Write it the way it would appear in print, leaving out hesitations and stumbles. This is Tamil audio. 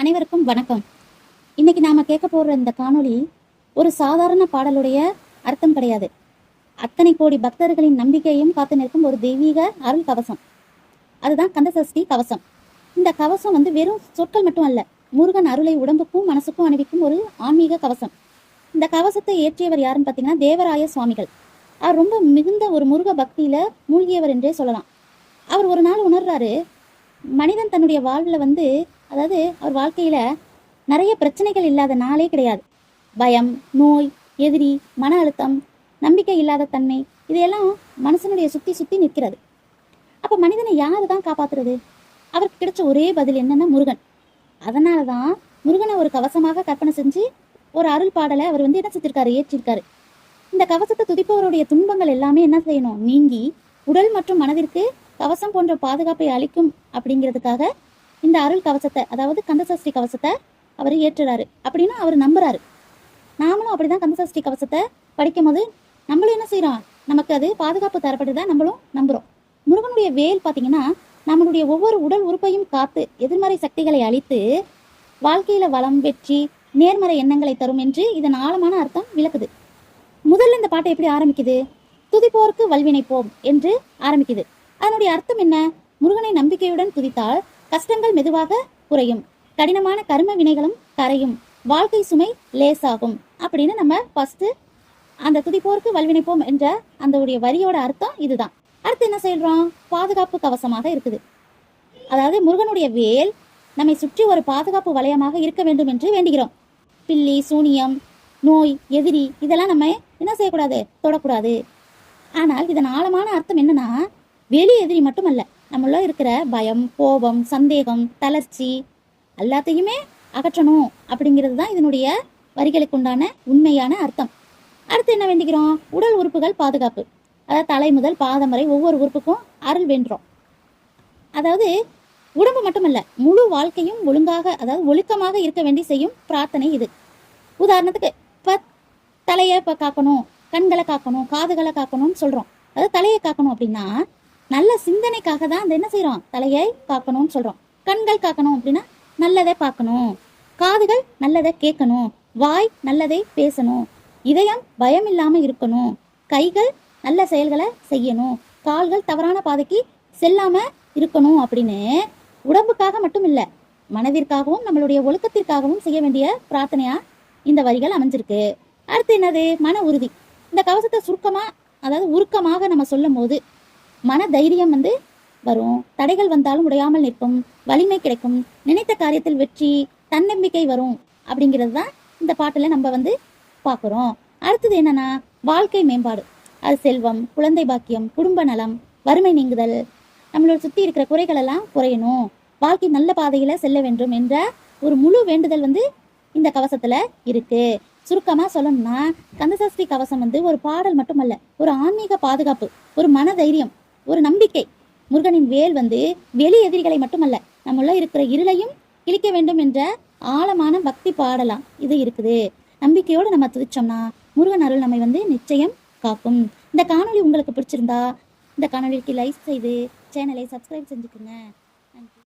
அனைவருக்கும் வணக்கம். இன்னைக்கு நாம கேட்க போற இந்த காணொளி ஒரு சாதாரண பாடலுடைய அர்த்தம் கிடையாது. அத்தனை கோடி பக்தர்களின் நம்பிக்கையும் காத்து நிற்கும் ஒரு தெய்வீக அருள் கவசம். அதுதான் கந்தசஷ்டி கவசம். இந்த கவசம் வெறும் சொற்கள் மட்டும் அல்ல, முருகன் அருளை உடம்புக்கும் மனசுக்கும் அணிவிக்கும் ஒரு ஆன்மீக கவசம். இந்த கவசத்தை ஏற்றியவர் யாருன்னு பார்த்தீங்கன்னா தேவராய சுவாமிகள். அவர் ரொம்ப மிகுந்த ஒரு முருக பக்தியில மூழ்கியவர் என்றே சொல்லலாம். அவர் ஒரு நாள் உணர்றாரு, மனிதன் தன்னுடைய வாழ்வில் அதாவது அவர் வாழ்க்கையில நிறைய பிரச்சனைகள் இல்லாத நாளே கிடையாது. பயம், நோய், எதிரி, மன அழுத்தம், நம்பிக்கை இல்லாத தன்மை, இதையெல்லாம் மனுஷனுடைய சுத்தி சுத்தி நிற்கிறது. அப்ப மனிதனை யாரு தான் காப்பாத்துறது? அவருக்கு கிடைச்ச ஒரே பதில் என்னன்னா முருகன். அதனாலதான் முருகனை ஒரு கவசமாக கற்பனை செஞ்சு ஒரு அருள் பாடலை அவர் என்ன செஞ்சிருக்காரு, ஏற்றிருக்காரு. இந்த கவசத்தை துதிப்பவருடைய துன்பங்கள் எல்லாமே என்ன செய்யணும், நீங்கி உடல் மற்றும் மனதிற்கு கவசம் போன்ற பாதுகாப்பை அளிக்கும் அப்படிங்கிறதுக்காக இந்த அருள் கவசத்தை, அதாவது கந்தசஷ்டி கவசத்தை அவர் ஏற்றுறாரு அப்படின்னு அவர் நம்புறாரு. நாமளும் அப்படிதான் கந்தசஷ்டி கவசத்தை படிக்கும் போது நம்மளும் என்ன செய்யறோம், நமக்கு அது பாதுகாப்பு தரப்படுதான் நம்மளும் நம்புறோம். முருகனுடைய வேல் பார்த்தீங்கன்னா நம்மளுடைய ஒவ்வொரு உடல் உறுப்பையும் காத்து எதிர்மறை சக்திகளை அழித்து வாழ்க்கையில வளம், வெற்றி, நேர்மறை எண்ணங்களை தரும் என்று இதன் ஆழமான அர்த்தம் விளக்குது. முதல்ல இந்த பாட்டை எப்படி ஆரம்பிக்குது? துதிப்போருக்கு வல்வினை போம் என்று ஆரம்பிக்குது. அதனுடைய அர்த்தம் என்ன? முருகனை நம்பிக்கையுடன் துதித்தால் கஷ்டங்கள் மெதுவாக குறையும், கடினமான கர்ம வினைகளும் கரையும், வாழ்க்கை சுமை லேசாகும் அப்படின்னு நம்ம ஃபர்ஸ்ட் அந்த துதிப்போருக்கு வல்வினைப்போம் என்ற அந்த வரியோட அர்த்தம் இதுதான். அடுத்து என்ன சொல்றோம்? பாதுகாப்பு கவசமாக இருக்குது. அதாவது முருகனுடைய வேல் நம்மை சுற்றி ஒரு பாதுகாப்பு வளையமாக இருக்க வேண்டும் என்று வேண்டுகிறோம். பில்லி, சூனியம், நோய், எதிரி இதெல்லாம் நம்ம என்ன செய்யக்கூடாது, தொடக்கூடாது. ஆனால் இதன் ஆழமான அர்த்தம் என்னன்னா, வெளி எதிரி மட்டுமல்ல, நம்மள இருக்கிற பயம், கோபம், சந்தேகம், தளர்ச்சி எல்லாத்தையுமே அகற்றணும் அப்படிங்கிறது தான் இதனுடைய வரிகளுக்கு உண்டான உண்மையான அர்த்தம். அடுத்து என்ன வேண்டிக்கிறோம்? உடல் உறுப்புகள் பாதுகாப்பு. அதாவது தலை முதல் பாதம் வரை ஒவ்வொரு உறுப்புக்கும் அருள் வேண்டுறோம். அதாவது உடம்பு மட்டுமல்ல, முழு வாழ்க்கையும் ஒழுங்காக, அதாவது ஒழுக்கமாக இருக்க வேண்டி செய்யும் பிரார்த்தனை இது. உதாரணத்துக்கு இப்போ தலையை இப்போ காக்கணும், கண்களை காக்கணும், காதுகளை காக்கணும்னு சொல்றோம். அதாவது தலையை காக்கணும் அப்படின்னா நல்ல சிந்தனைக்காக தான் அந்த என்ன செய்யறோம், தலையை காக்கணும்னு சொல்றோம். கண்கள் காக்கணும் அப்படின்னா நல்லதை பார்க்கணும், காதுகள் நல்லதை கேட்கணும், வாய் நல்லதை பேசணும், இதயம் பயம் இல்லாம இருக்கணும், கைகள் நல்ல செயல்களை செய்யணும், கால்கள் தவறான பாதைக்கு செல்லாம இருக்கணும் அப்படின்னு உடம்புக்காக மட்டும் இல்ல, மனதிற்காகவும் நம்மளுடைய ஒழுக்கத்திற்காகவும் செய்ய வேண்டிய பிரார்த்தனையா இந்த வரிகள் அமைஞ்சிருக்கு. அடுத்து என்னது? மன உறுதி. இந்த கவசத்தை சுருக்கமா, அதாவது உருக்கமாக நம்ம சொல்லும் போது மன தைரியம் வரும், தடைகள் வந்தாலும் உடையாமல் நிற்கும், வலிமை கிடைக்கும், நினைத்த காரியத்தில் வெற்றி, தன்னம்பிக்கை வரும் அப்படிங்கிறது தான் இந்த பாட்டுல நம்ம பார்க்குறோம். அடுத்தது என்னன்னா வாழ்க்கை மேம்பாடு. அது செல்வம், குழந்தை பாக்கியம், குடும்ப நலம், வறுமை நீங்குதல், நம்மளோட சுத்தி இருக்கிற குறைகள் எல்லாம் குறையணும், வாழ்க்கை நல்ல பாதையில செல்ல வேண்டும் என்ற ஒரு முழு வேண்டுதல் இந்த கவசத்துல இருக்கு. சுருக்கமா சொல்லணும்னா கந்தசஷ்டி கவசம் ஒரு பாடல் மட்டுமல்ல, ஒரு ஆன்மீக பாதுகாப்பு, ஒரு மன தைரியம், ஒரு நம்பிக்கை. முருகனின் வேல் வெளி எதிரிகளை மட்டுமல்ல, நம்மள இருக்கிற இருளையும் கிழிக்க வேண்டும் என்ற ஆழமான பக்தி பாடலாம் இது இருக்குது. நம்பிக்கையோடு நம்ம துதிச்சோம்னா முருகன் அருள் நம்மை நிச்சயம் காக்கும். இந்த காணொளி உங்களுக்கு பிடிச்சிருந்தா இந்த காணொளிக்கு லைக் செய்து சேனலை சப்ஸ்கிரைப் செஞ்சுக்குங்க. நன்றி.